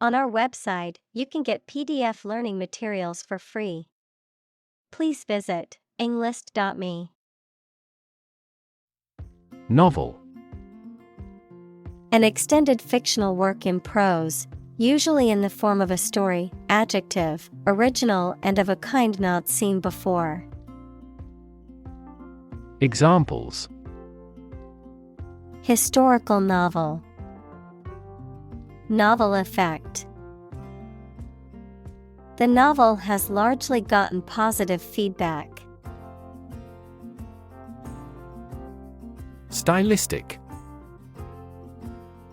On our website, you can get PDF learning materials for free. Please visit englist.me. Novel. An extended fictional work in prose, usually in the form of a story. Adjective, original and of a kind not seen before. Examples: Historical novel. Novel effect. The novel has largely gotten positive feedback. Stylistic.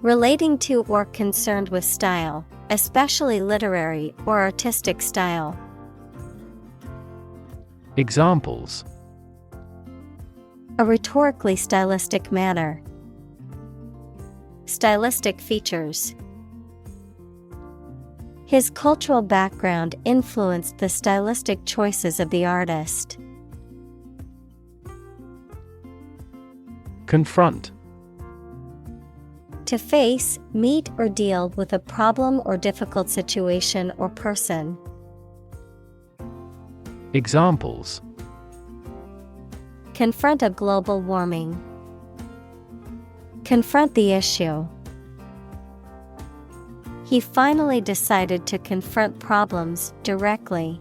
Relating to or concerned with style, especially literary or artistic style. Examples: A rhetorically stylistic manner. Stylistic features. His cultural background influenced the stylistic choices of the artist. Confront. To face, meet or deal with a problem or difficult situation or person. Examples: Confront a global warming. Confront the issue. He finally decided to confront problems directly.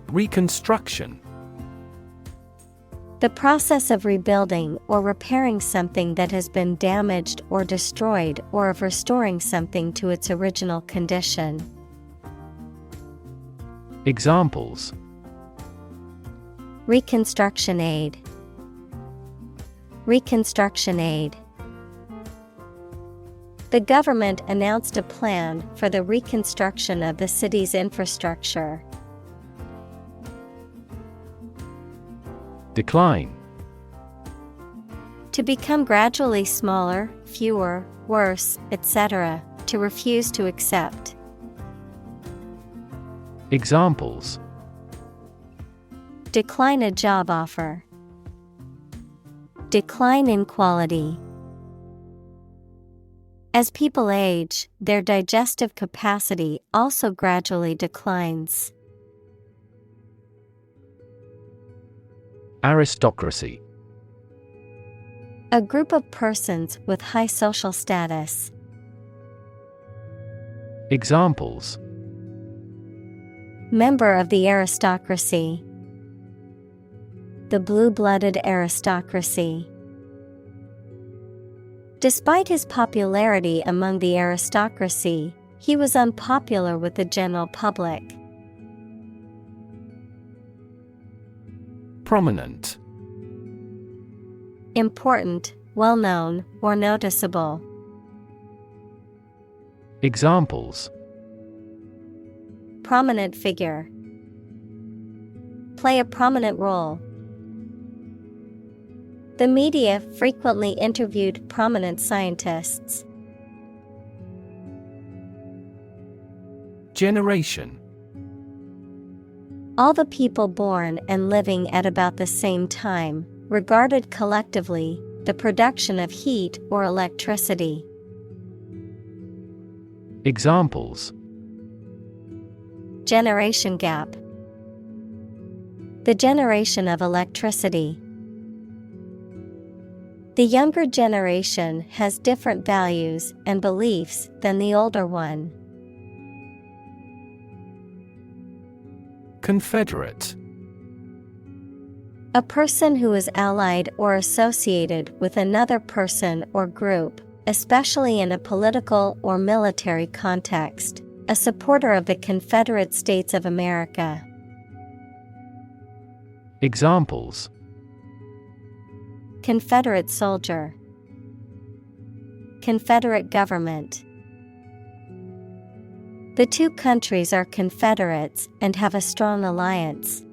Reconstruction. The process of rebuilding or repairing something that has been damaged or destroyed, or of restoring something to its original condition. Examples: Reconstruction aid. Reconstruction aid. The government announced a plan for the reconstruction of the city's infrastructure. Decline. To become gradually smaller, fewer, worse, etc., to refuse to accept. Examples: Decline a job offer. Decline in quality. As people age, their digestive capacity also gradually declines. Aristocracy. A group of persons with high social status. Examples: Member of the aristocracy. The blue-blooded aristocracy. Despite his popularity among the aristocracy, he was unpopular with the general public. Prominent. Important, well-known, or noticeable. Examples: Prominent figure. Play a prominent role. The media frequently interviewed prominent scientists. Generation. All the people born and living at about the same time, regarded collectively, the production of heat or electricity. Examples: Generation gap. The generation of electricity. The younger generation has different values and beliefs than the older one. Confederate. A person who is allied or associated with another person or group, especially in a political or military context, a supporter of the Confederate States of America. Examples: Confederate soldier. Confederate government. The two countries are confederates and have a strong alliance.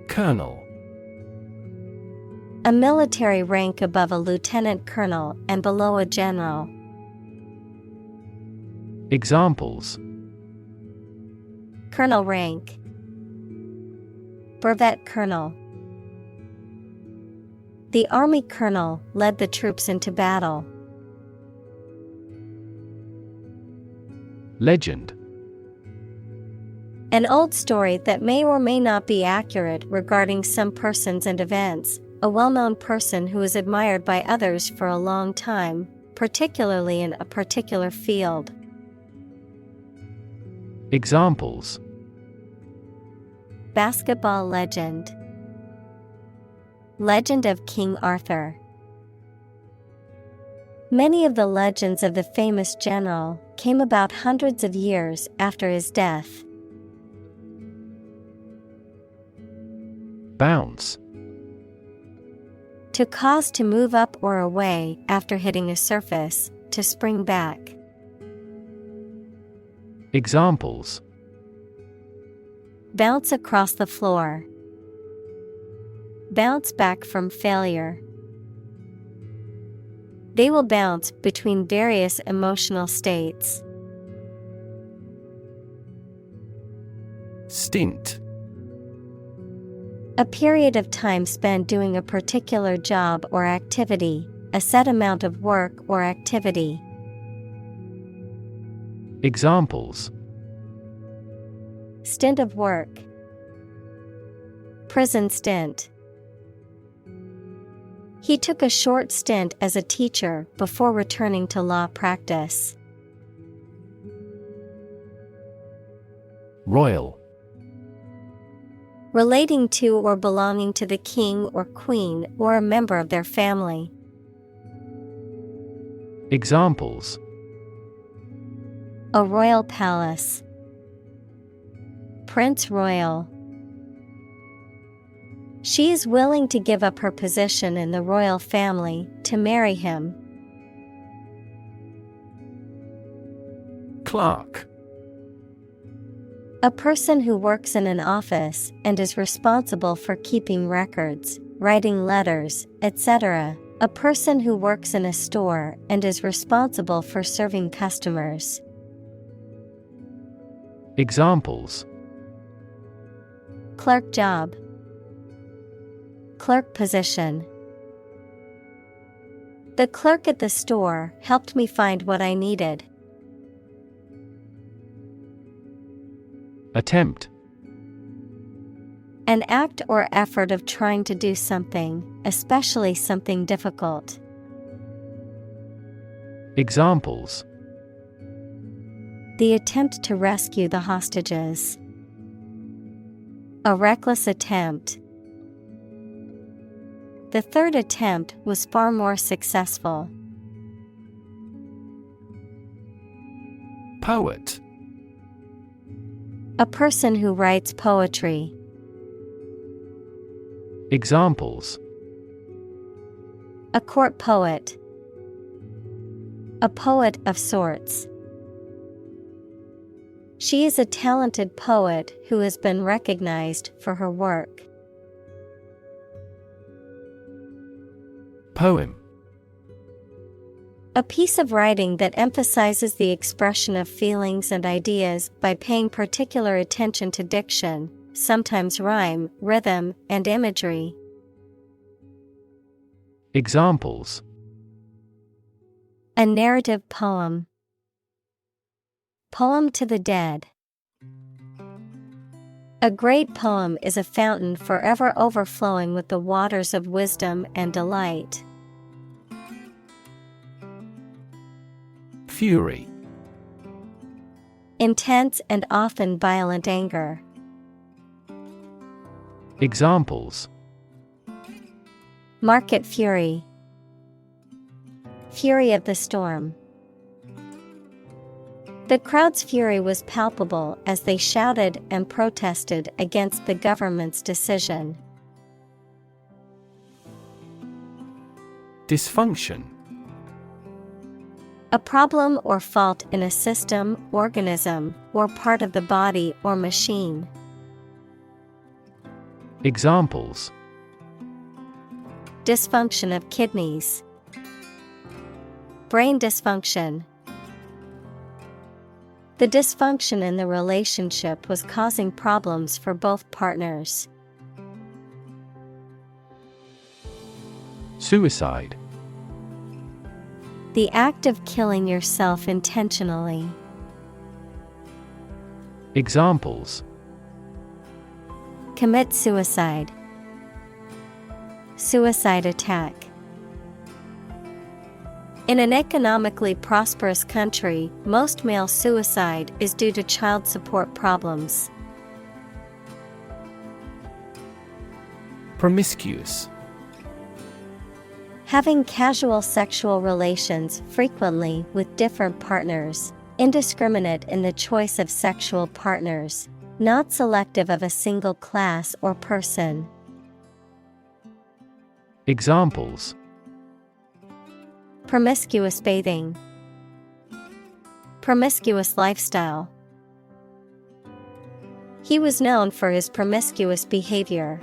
Colonel. A military rank above a lieutenant colonel and below a general. Examples: Colonel rank. Brevet colonel. The army colonel led the troops into battle. Legend. An old story that may or may not be accurate regarding some persons and events, a well-known person who is admired by others for a long time, particularly in a particular field. Examples: Basketball legend. Legend of King Arthur. Many of the legends of the famous general came about hundreds of years after his death. Bounce. To cause to move up or away after hitting a surface, to spring back. Examples: Bounce across the floor. Bounce back from failure. They will bounce between various emotional states. Stint. A period of time spent doing a particular job or activity, a set amount of work or activity. Examples: Stint of work. Prison stint. He took a short stint as a teacher before returning to law practice. Royal. Relating to or belonging to the king or queen or a member of their family. Examples: A royal palace. Prince Royal. She is willing to give up her position in the royal family to marry him. Clerk. A person who works in an office and is responsible for keeping records, writing letters, etc. A person who works in a store and is responsible for serving customers. Examples: Clerk job. Clerk position. The clerk at the store helped me find what I needed. Attempt. An act or effort of trying to do something, especially something difficult. Examples: The attempt to rescue the hostages. A reckless attempt. The third attempt was far more successful. Poet. A person who writes poetry. Examples: A court poet. A poet of sorts. She is a talented poet who has been recognized for her work. Poem. A piece of writing that emphasizes the expression of feelings and ideas by paying particular attention to diction, sometimes rhyme, rhythm, and imagery. Examples: A narrative poem. Poem to the dead. A great poem is a fountain forever overflowing with the waters of wisdom and delight. Fury. Intense and often violent anger. Examples: Market fury. Fury of the storm. The crowd's fury was palpable as they shouted and protested against the government's decision. Dysfunction. A problem or fault in a system, organism, or part of the body or machine. Examples: Dysfunction of kidneys. Brain dysfunction. The dysfunction in the relationship was causing problems for both partners. Suicide. The act of killing yourself intentionally. Examples: Commit suicide. Suicide attack. In an economically prosperous country, most male suicide is due to child support problems. Promiscuous. Having casual sexual relations frequently with different partners, indiscriminate in the choice of sexual partners, not selective of a single class or person. Examples: Promiscuous bathing. Promiscuous lifestyle. He was known for his promiscuous behavior.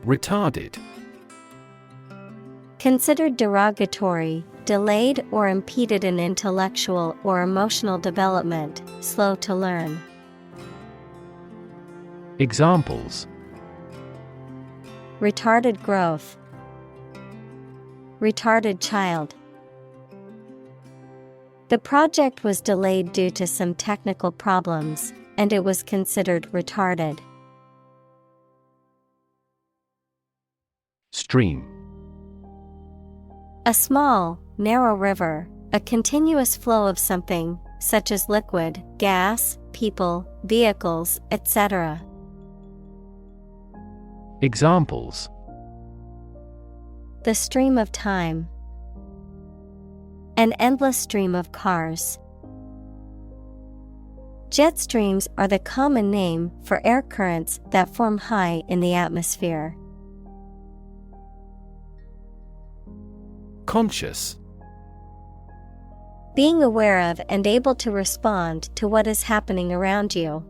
Retarded. Considered derogatory, delayed or impeded in intellectual or emotional development, slow to learn. Examples: Retarded growth. Retarded child. The project was delayed due to some technical problems, and it was considered retarded. Stream. A small, narrow river, a continuous flow of something, such as liquid, gas, people, vehicles, etc. Examples: The stream of time. An endless stream of cars. Jet streams are the common name for air currents that form high in the atmosphere. Conscious. Being aware of and able to respond to what is happening around you.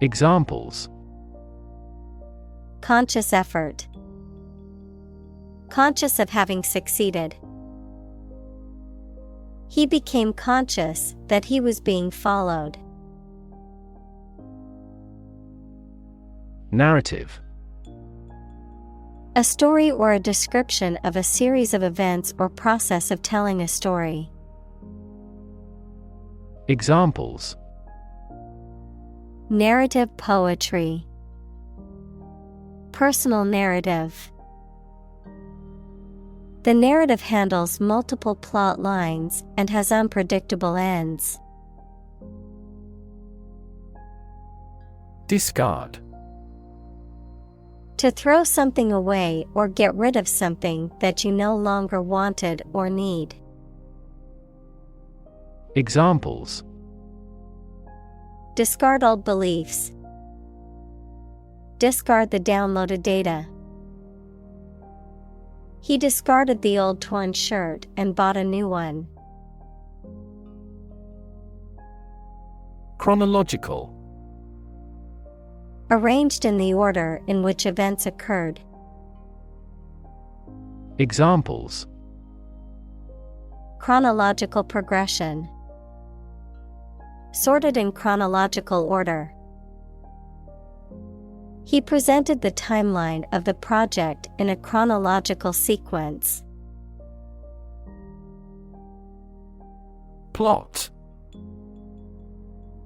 Examples: Conscious effort. Conscious of having succeeded. He became conscious that he was being followed. Narrative. A story or a description of a series of events or process of telling a story. Examples: Narrative poetry. Personal narrative. The narrative handles multiple plot lines and has unpredictable ends. Discard. To throw something away or get rid of something that you no longer wanted or need. Examples: Discard old beliefs. Discard the downloaded data. He discarded the old torn shirt and bought a new one. Chronological. Arranged in the order in which events occurred. Examples: Chronological progression. Sorted in chronological order. He presented the timeline of the project in a chronological sequence. Plot.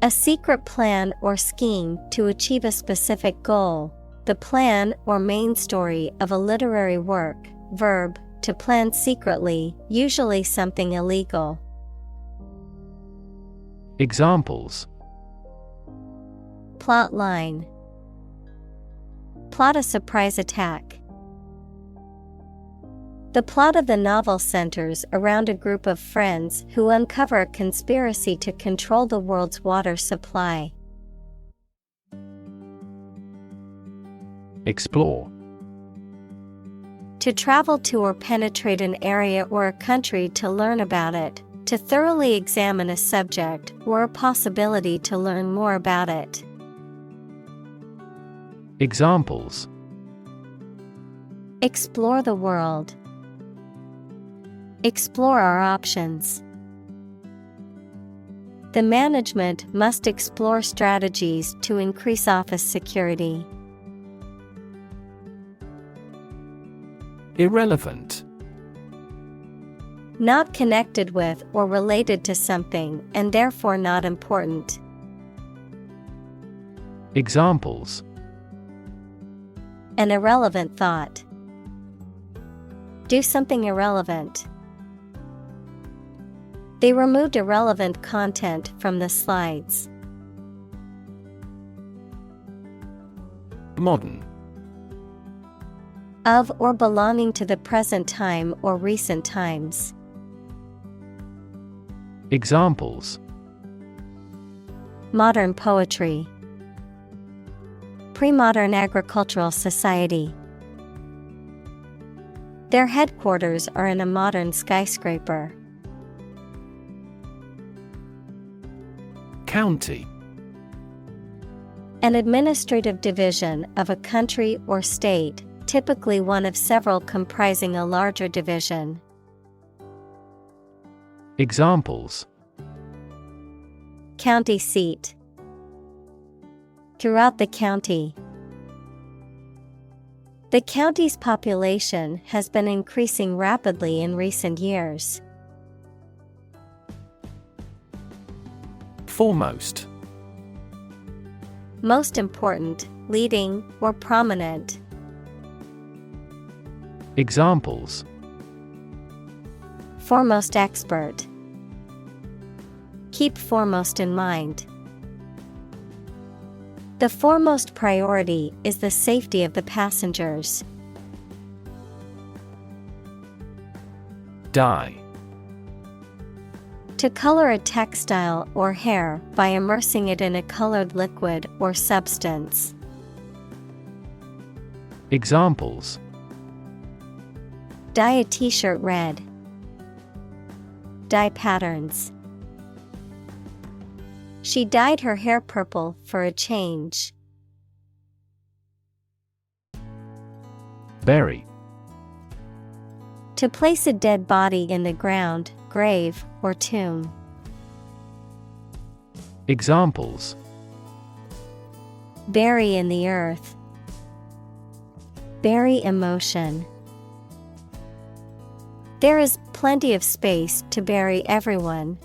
A secret plan or scheme to achieve a specific goal. The plan or main story of a literary work. Verb, to plan secretly, usually something illegal. Examples: Plot line. Plot a surprise attack. The plot of the novel centers around a group of friends who uncover a conspiracy to control the world's water supply. Explore. To travel to or penetrate an area or a country to learn about it, to thoroughly examine a subject or a possibility to learn more about it. Examples: Explore the world. Explore our options. The management must explore strategies to increase office security. Irrelevant. Not connected with or related to something and therefore not important. Examples: An irrelevant thought. Do something irrelevant. They removed irrelevant content from the slides. Modern. Of or belonging to the present time or recent times. Examples: Modern poetry. Pre-modern agricultural society. Their headquarters are in a modern skyscraper. County. An administrative division of a country or state, typically one of several comprising a larger division. Examples: County seat. Throughout the county. The county's population has been increasing rapidly in recent years. Foremost. Most important, leading, or prominent. Examples: Foremost expert. Keep foremost in mind. The foremost priority is the safety of the passengers. Dye. To color a textile or hair by immersing it in a colored liquid or substance. Examples: Dye a t-shirt red. Dye patterns. She dyed her hair purple for a change. Bury. To place a dead body in the ground, grave, or tomb. Examples: Bury in the earth. Bury emotion. There is plenty of space to bury everyone.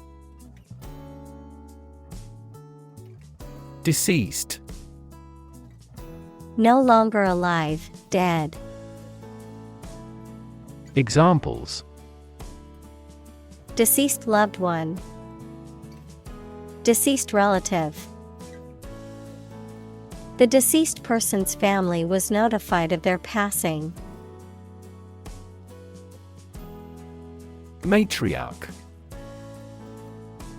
Deceased. No longer alive, dead. Examples: Deceased loved one. Deceased relative. The deceased person's family was notified of their passing. Matriarch.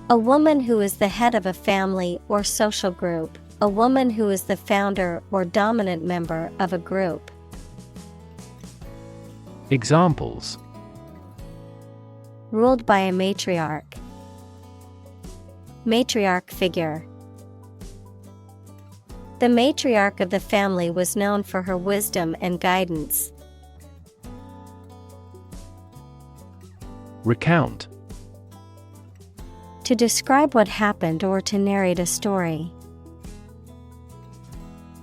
A woman who is the head of a family or social group. A woman who is the founder or dominant member of a group. Examples: Ruled by a matriarch. Matriarch figure. The matriarch of the family was known for her wisdom and guidance. Recount. To describe what happened or to narrate a story.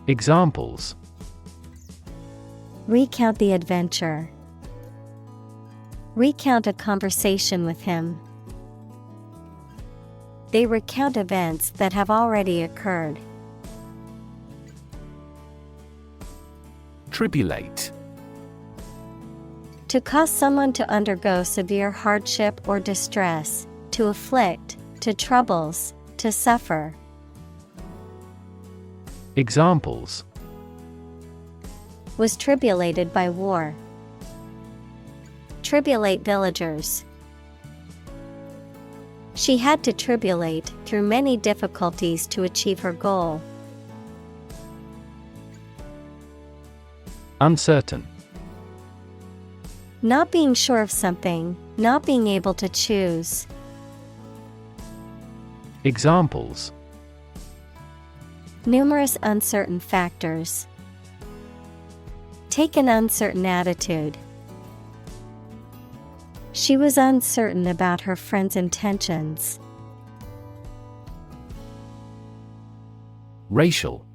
Examples: Recount the adventure. Recount a conversation with him. They recount events that have already occurred. Tribulate. To cause someone to undergo severe hardship or distress, to afflict, to troubles, to suffer. Examples: Was tribulated by war. Tribulate villagers. She had to tribulate through many difficulties to achieve her goal. Uncertain. Not being sure of something, not being able to choose. Examples: Numerous uncertain factors. Take an uncertain attitude. She was uncertain about her friend's intentions. Racial.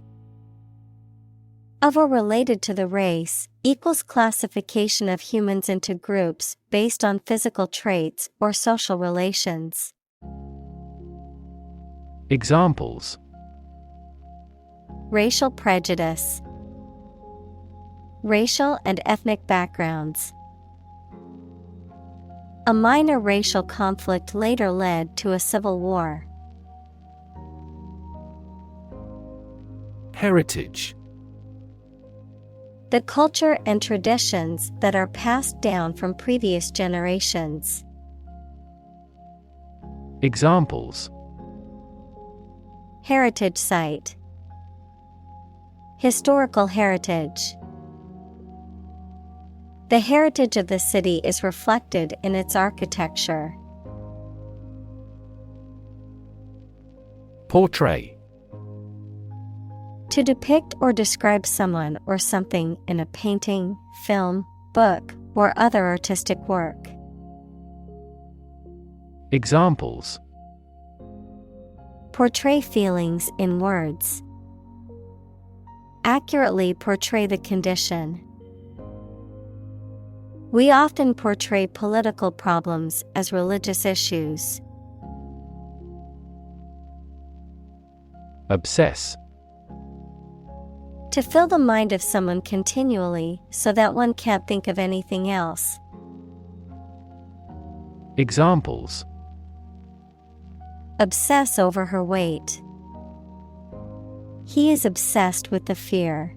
Of or related to the race equals classification of humans into groups based on physical traits or social relations. Examples: Racial prejudice. Racial and ethnic backgrounds. A minor racial conflict later led to a civil war. Heritage. The culture and traditions that are passed down from previous generations. Examples: Heritage site. Historical heritage. The heritage of the city is reflected in its architecture. Portray. To depict or describe someone or something in a painting, film, book, or other artistic work. Examples: Portray feelings in words. Accurately portray the condition. We often portray political problems as religious issues. Obsess. To fill the mind of someone continually so that one can't think of anything else. Examples: Obsess over her weight. He is obsessed with the fear.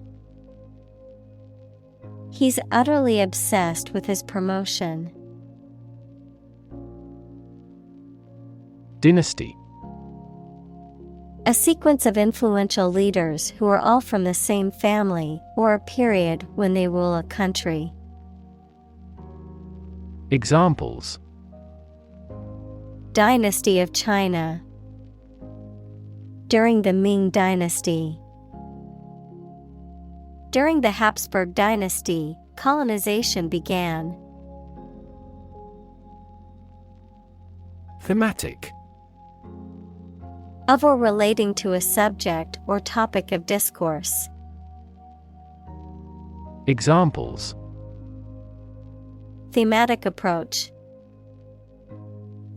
He's utterly obsessed with his promotion. Dynasty. A sequence of influential leaders who are all from the same family or a period when they rule a country. Examples: Dynasty of China. During the Ming Dynasty. During the Habsburg dynasty, colonization began. Thematic. Of or relating to a subject or topic of discourse. Examples: Thematic approach.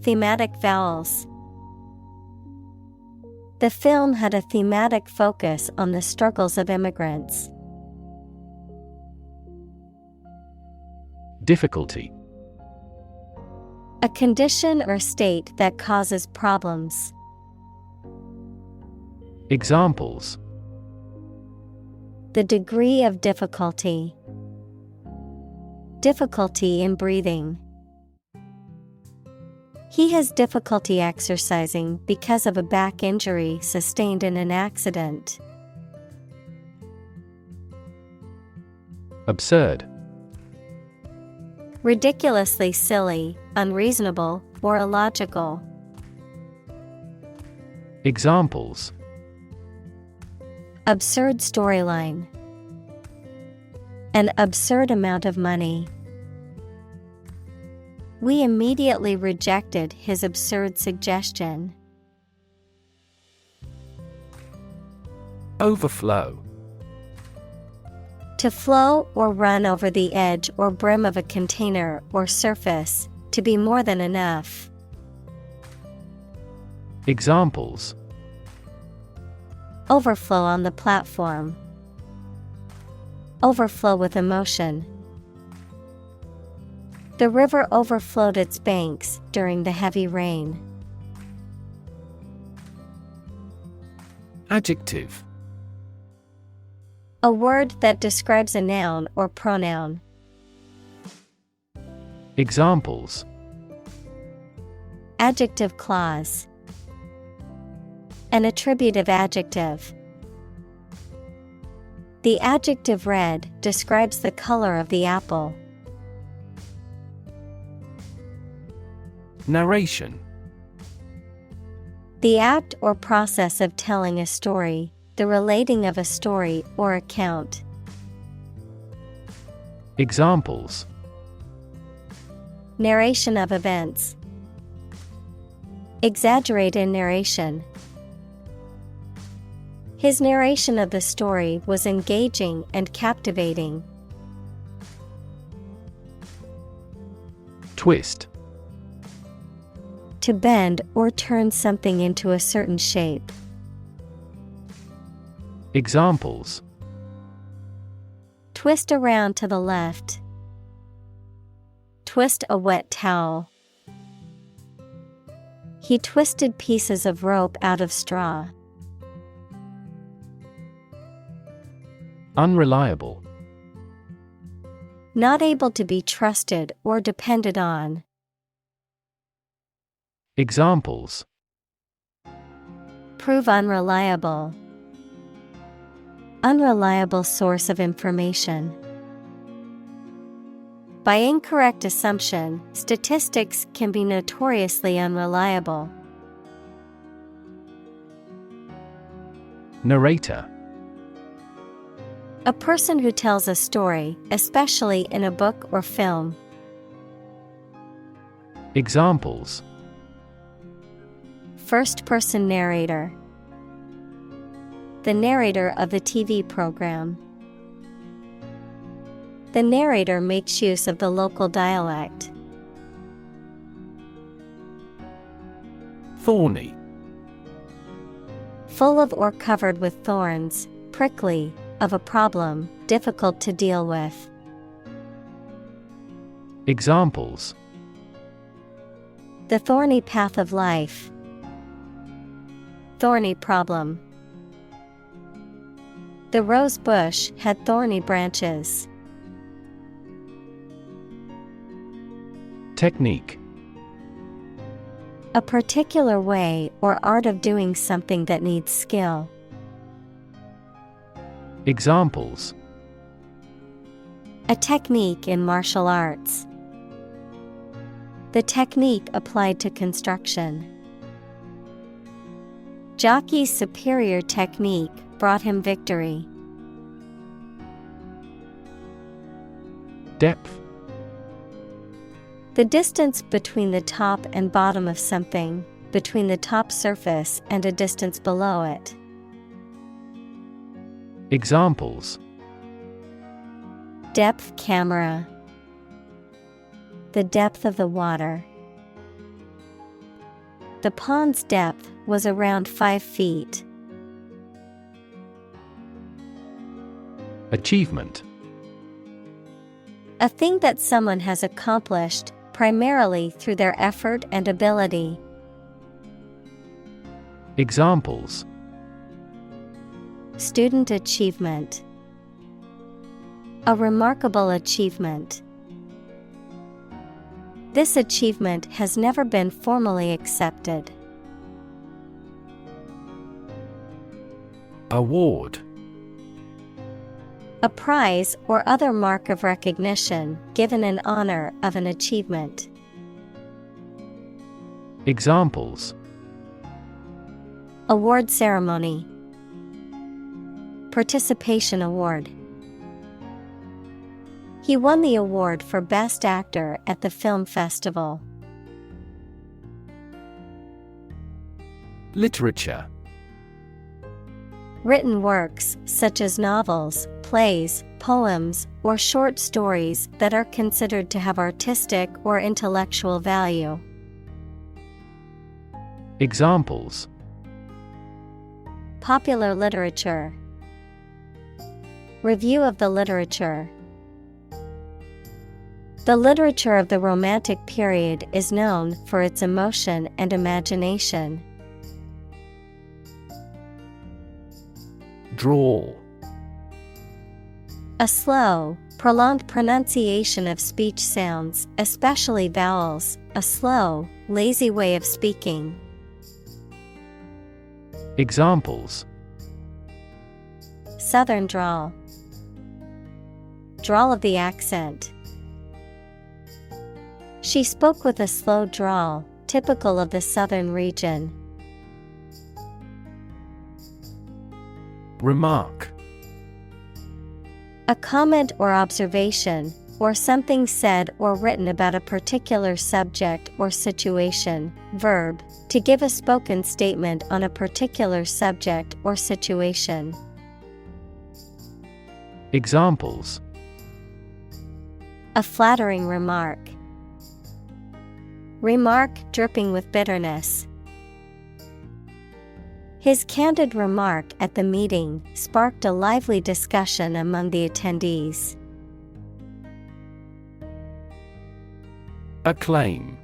Thematic vowels. The film had a thematic focus on the struggles of immigrants. Difficulty. A condition or state that causes problems. Examples: The degree of difficulty. Difficulty in breathing. He has difficulty exercising because of a back injury sustained in an accident. Absurd. Ridiculously silly, unreasonable, or illogical. Examples: Absurd storyline. An absurd amount of money. We immediately rejected his absurd suggestion. Overflow. To flow or run over the edge or brim of a container or surface, to be more than enough. Examples: Overflow on the platform. Overflow with emotion. The river overflowed its banks during the heavy rain. Adjective. A word that describes a noun or pronoun. Examples: Adjective clause. An attributive adjective. The adjective red describes the color of the apple. Narration. The act or process of telling a story, the relating of a story or account. Examples: Narration of events. Exaggerate in narration. His narration of the story was engaging and captivating. Twist. To bend or turn something into a certain shape. Examples: Twist around to the left. Twist a wet towel. He twisted pieces of rope out of straw. Unreliable. Not able to be trusted or depended on. Examples: Prove unreliable. Unreliable source of information. By incorrect assumption, statistics can be notoriously unreliable. Narrator. A person who tells a story, especially in a book or film. Examples: First-person narrator. The narrator of the TV program. The narrator makes use of the local dialect. Thorny. Full of or covered with thorns, prickly, of a problem, difficult to deal with. Examples: The thorny path of life. Thorny problem. The rose bush had thorny branches. Technique. A particular way or art of doing something that needs skill. Examples: A technique in martial arts. The technique applied to construction. Jockey's superior technique brought him victory. Depth. The distance between the top and bottom of something, between the top surface and a distance below it. Examples: Depth camera. The depth of the water. The pond's depth was around 5 feet. Achievement. A thing that someone has accomplished, primarily through their effort and ability. Examples: Student achievement. A remarkable achievement. This achievement has never been formally accepted. Award. A prize or other mark of recognition given in honor of an achievement. Examples: Award ceremony. Participation award. He won the award for Best Actor at the film festival. Literature. Written works, such as novels, plays, poems, or short stories that are considered to have artistic or intellectual value. Examples: Popular literature. Review of the literature. The literature of the Romantic period is known for its emotion and imagination. Drawl. A slow, prolonged pronunciation of speech sounds, especially vowels, a slow, lazy way of speaking. Examples: Southern drawl. Drawl of the accent. She spoke with a slow drawl, typical of the southern region. Remark. A comment or observation, or something said or written about a particular subject or situation. Verb, to give a spoken statement on a particular subject or situation. Examples: a flattering remark. Remark dripping with bitterness. His candid remark at the meeting sparked a lively discussion among the attendees. Acclaim.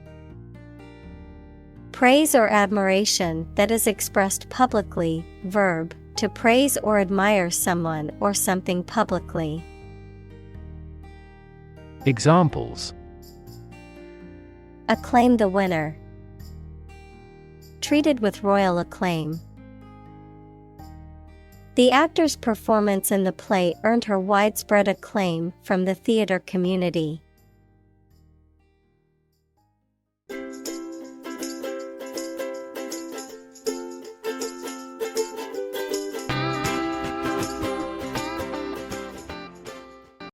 Praise or admiration that is expressed publicly. Verb, to praise or admire someone or something publicly. Examples: acclaim the winner. Treated with royal acclaim. The actor's performance in the play earned her widespread acclaim from the theater community.